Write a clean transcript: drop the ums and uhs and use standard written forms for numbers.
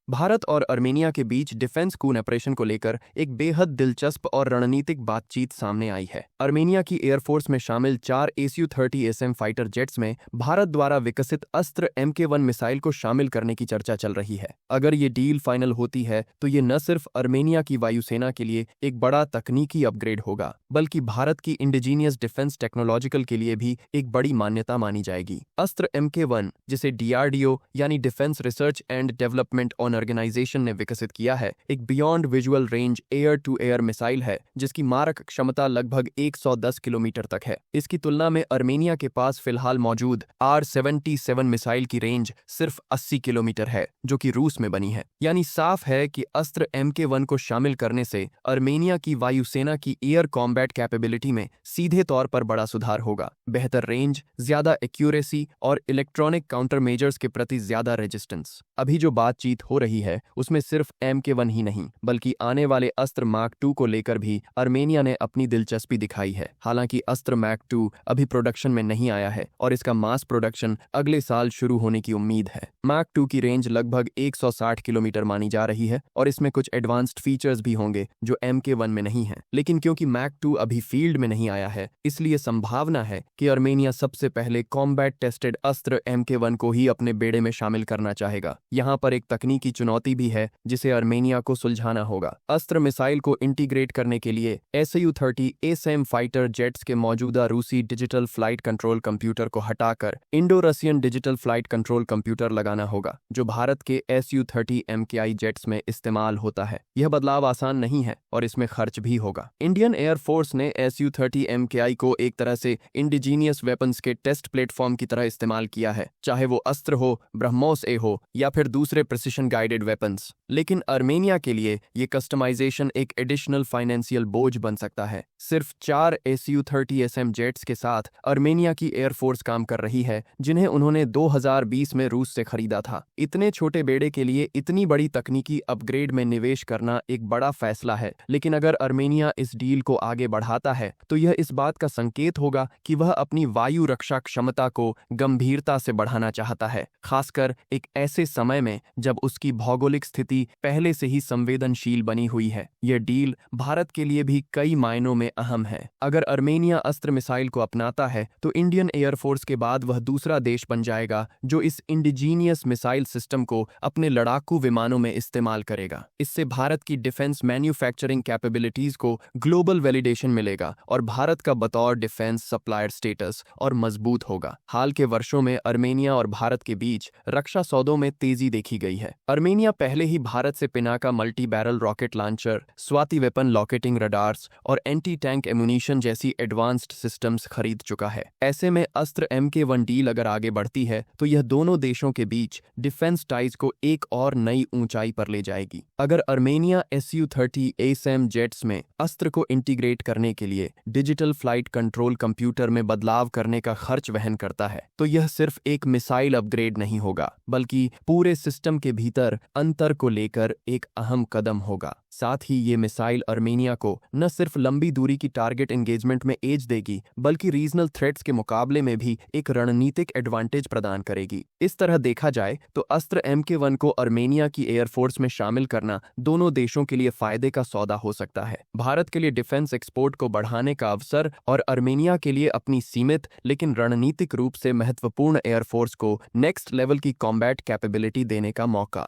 भारत और अर्मेनिया के बीच डिफेंस कून ऑपरेशन को लेकर एक बेहद दिलचस्प और रणनीतिक बातचीत सामने आई है। अर्मेनिया की एयरफोर्स में शामिल 4 Su-30SM फाइटर जेट्स में भारत द्वारा विकसित अस्त्र Mk1 मिसाइल को शामिल करने की चर्चा चल रही है। अगर ये डील फाइनल होती है तो ये न सिर्फ अर्मेनिया की वायुसेना के लिए एक बड़ा तकनीकी अपग्रेड होगा, बल्कि भारत की इंडिजीनियस डिफेंस टेक्नोलॉजिकल के लिए भी एक बड़ी मान्यता मानी जाएगी। अस्त्र Mk1, जिसे DRDO यानी defence research and development organisation ने विकसित किया है, एक beyond visual range air to air missile है जिसकी मारक क्षमता लगभग 110 किलोमीटर तक है। इसकी तुलना में अर्मेनिया के पास फिलहाल मौजूद R-77 मिसाइल की रेंज सिर्फ 80 किलोमीटर है, जो कि रूस में बनी है। यानी साफ है कि अस्त्र Mk1 को शामिल करने से अर्मेनिया की वायुसेना की एयर कॉम्बैट कैपेबिलिटी में सीधे तौर पर बड़ा सुधार होगा। बेहतर रेंज, ज्यादा एक्यूरेसी और इलेक्ट्रॉनिक काउंटर मेजर्स के प्रति ज्यादा रेजिस्टेंस। अभी जो बातचीत हो रही है उसमें सिर्फ Mk1 ही नहीं, बल्कि आने वाले अस्त्र मार्क 2 को लेकर भी अर्मेनिया ने अपनी दिलचस्पी दिखाई है। हालांकि अस्त्र मार्क 2 अभी प्रोडक्शन में नहीं आया है और इसका मास प्रोडक्शन अगले साल शुरू होने की उम्मीद है। मार्क 2 की रेंज लगभग 160 किलोमीटर मानी जा रही है और इसमें कुछ एडवांस्ड फीचर्स भी होंगे जो Mk1 में नहीं है। लेकिन क्योंकि मार्क 2 अभी फील्ड में नहीं आया है, इसलिए संभावना है कि अर्मेनिया सबसे पहले कॉम्बैट टेस्टेड अस्त्र Mk1 को ही अपने बेड़े में शामिल करना चाहेगा। यहाँ पर एक तकनीकी चुनौती भी है जिसे अर्मेनिया को सुलझाना होगा। अस्त्र मिसाइल को इंटीग्रेट करने के लिए Su-30SM फाइटर जेट्स के मौजूदा रूसी डिजिटल फ्लाइट कंट्रोल कंप्यूटर को हटाकर Indo Russian digital flight control computer लगाना होगा, जो भारत के Su-30 MKI जेट्स में इस्तेमाल होता है। यह बदलाव आसान नहीं है और इसमें खर्च भी होगा। इंडियन एयरफोर्स ने Su-30 MKI को एक तरह से इंडिजीनियस वेपन्स के टेस्ट प्लेटफॉर्म की तरह इस्तेमाल किया है, चाहे वो अस्त्र हो, ब्रह्मोस ए हो या फिर दूसरे प्रिसिशन गाइडेड वेपन्स। लेकिन अर्मेनिया के लिए ये कस्टमाइजेशन एक एडिशनल फाइनेंशियल बोझ बन सकता है। सिर्फ 4 Su-30SM जेट्स के साथ अर्मेनिया की एयरफोर्स काम कर रही है, जिन्हें उन्होंने 2020 में रूस से खरीदा था। इतने छोटे बेड़े के लिए इतनी बड़ी तकनीकी अपग्रेड में निवेश करना एक बड़ा फैसला है। लेकिन अगर अर्मेनिया इस डील को आगे बढ़ाता है तो यह इस बात का संकेत होगा कि वह अपनी वायु रक्षा क्षमता को गंभीरता से बढ़ाना चाहता है, खासकर एक ऐसे समय में जब उसकी भौगोलिक स्थिति पहले से ही संवेदनशील बनी हुई है। यह डील भारत के लिए भी कई मायनों में अहम है। अगर अर्मेनिया अस्त्र मिसाइल को अपनाता है तो इंडियन एयरफोर्स के बाद वह दूसरा देश बन जाएगा जो इस इंडिजीनियस मिसाइल सिस्टम को अपने लड़ाकू विमानों में इस्तेमाल करेगा। इससे भारत की डिफेंस मैन्युफैक्चरिंग कैपेबिलिटीज को ग्लोबल वैलिडेशन मिलेगा और भारत का बतौर डिफेंस सप्लायर स्टेटस और मजबूत होगा। हाल के वर्षों में अर्मेनिया और भारत के बीच रक्षा सौदों में तेजी देखी गई है। अर्मेनिया पहले ही भारत से Pinaka multi barrel rocket launcher, Swathi weapon locating radars और एंटी टैंक एमुनिशन जैसी एडवांस्ड सिस्टम्स खरीद चुका है। ऐसे में अस्त्र Mk1 डील अगर आगे बढ़ती है तो यह दोनों देशों के बीच डिफेंस टाइज को एक और नई ऊंचाई पर ले जाएगी। अगर अर्मेनिया Su-30SM जेट्स में अस्त्र को इंटीग्रेट करने के लिए डिजिटल फ्लाइट कंट्रोल कंप्यूटर में बदलाव करने का खर्च वहन करता है तो यह सिर्फ एक मिसाइल अपग्रेड नहीं होगा, बल्कि पूरे सिस्टम के भीतर अंतर को लेकर एक अहम कदम होगा। साथ ही ये मिसाइल अर्मेनिया को न सिर्फ लंबी दूरी की टारगेट एंगेजमेंट में एज देगी, बल्कि रीजनल थ्रेट्स के मुकाबले में भी एक रणनीतिक एडवांटेज प्रदान करेगी। इस तरह देखा जाए तो अस्त्र Mk1 को अर्मेनिया की एयरफोर्स में शामिल करना दोनों देशों के लिए फायदे का सौदा हो सकता है। भारत के लिए डिफेंस एक्सपोर्ट को बढ़ाने का अवसर और अर्मेनिया के लिए अपनी सीमित लेकिन रणनीतिक रूप से महत्वपूर्ण एयरफोर्स को नेक्स्ट लेवल की कॉम्बैट कैपेबिलिटी देने का मौका।